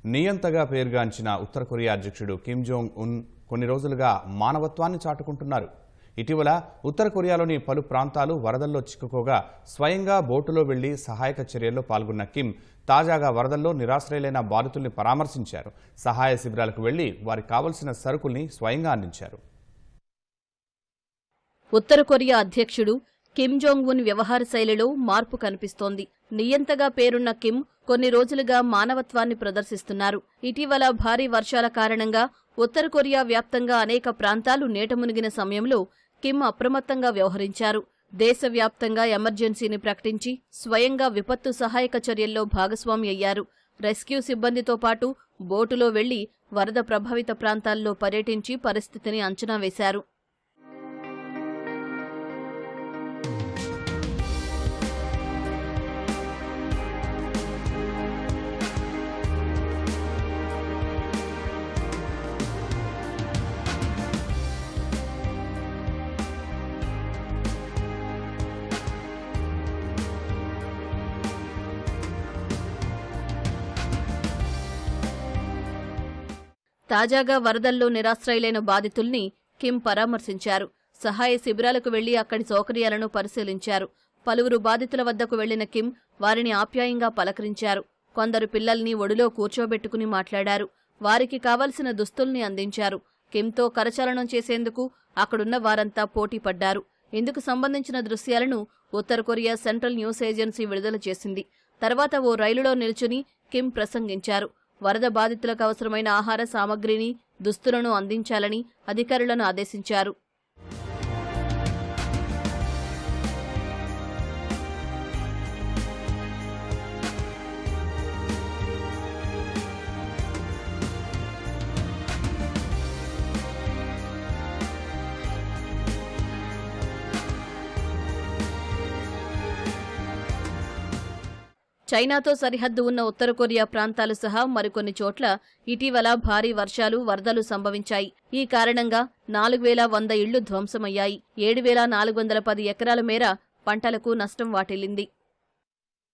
నియంతగా పేరుగాంచిన ఉత్తర కొరియా అధ్యక్షుడు Kim Jong Un కొన్ని రోజులుగా మానవత్వాన్ని చాటుకుంటున్నారు. ఇటీవల ఉత్తర కొరియాలోని పలు ప్రాంతాలు వరదల్లో చిక్కుకోగా స్వయంగా బోటులో వెళ్లి సహాయక చర్యల్లో పాల్గొన్న కిమ్ తాజాగా వరదల్లో నిరాశ్రయులైన బాధితుల్ని పరామర్శించారు. సహాయ శిబిరాలకు వెళ్లి వారికి కావలసిన సరుకుల్ని స్వయంగా అందించారు. ఉత్తర కొరియా అధ్యక్షుడు కిమ్ జోంగ్ ఉన్ వ్యవహార శైలిలో మార్పు కనిపిస్తోంది. నియంతగా పేరున్న కిమ్ కొన్ని రోజులుగా మానవత్వాన్ని ప్రదర్శిస్తున్నారు. ఇటీవల భారీ వర్షాల కారణంగా ఉత్తర కొరియా వ్యాప్తంగా అనేక ప్రాంతాలు నీట మునిగిన సమయంలో కిమ్ అప్రమత్తంగా వ్యవహరించారు. దేశవ్యాప్తంగా ఎమర్జెన్సీని ప్రకటించి స్వయంగా విపత్తు సహాయక చర్యల్లో భాగస్వామి అయ్యారు. రెస్క్యూ సిబ్బందితో పాటు బోటులో వెళ్లి వరద ప్రభావిత ప్రాంతాల్లో పర్యటించి పరిస్థితిని అంచనా వేశారు. తాజాగా వరదల్లో నిరాశ్రయులైన బాధితుల్ని కిమ్ పరామర్శించారు. సహాయ శిబిరాలకు వెళ్లి అక్కడి సౌకర్యాలను పరిశీలించారు. పలువురు బాధితుల వద్దకు వెళ్లిన కిమ్ వారిని ఆప్యాయంగా పలకరించారు. కొందరు పిల్లల్ని ఒడిలో కూర్చోబెట్టుకుని మాట్లాడారు. వారికి కావలసిన దుస్తుల్ని అందించారు. కిమ్తో కరచాలనం చేసేందుకు అక్కడున్న వారంతా పోటీ పడ్డారు. ఇందుకు సంబంధించిన దృశ్యాలను ఉత్తర కొరియా సెంట్రల్ న్యూస్ ఏజెన్సీ విడుదల చేసింది. తర్వాత ఓ రైలులో నిల్చుని కిమ్ ప్రసంగించారు. వరద బాధితులకు అవసరమైన ఆహార సామగ్రిని, దుస్తులను అందించాలని అధికారులను ఆదేశించారు. చైనాతో సరిహద్దు ఉన్న ఉత్తర కొరియా ప్రాంతాలు సహా మరికొన్ని చోట్ల ఇటీవల భారీ వర్షాలు, వరదలు సంభవించాయి. ఈ కారణంగా 4100 ఇళ్లు ధ్వంసమయ్యాయి. 7410 ఎకరాల మేర పంటలకు నష్టం వాటిల్లింది.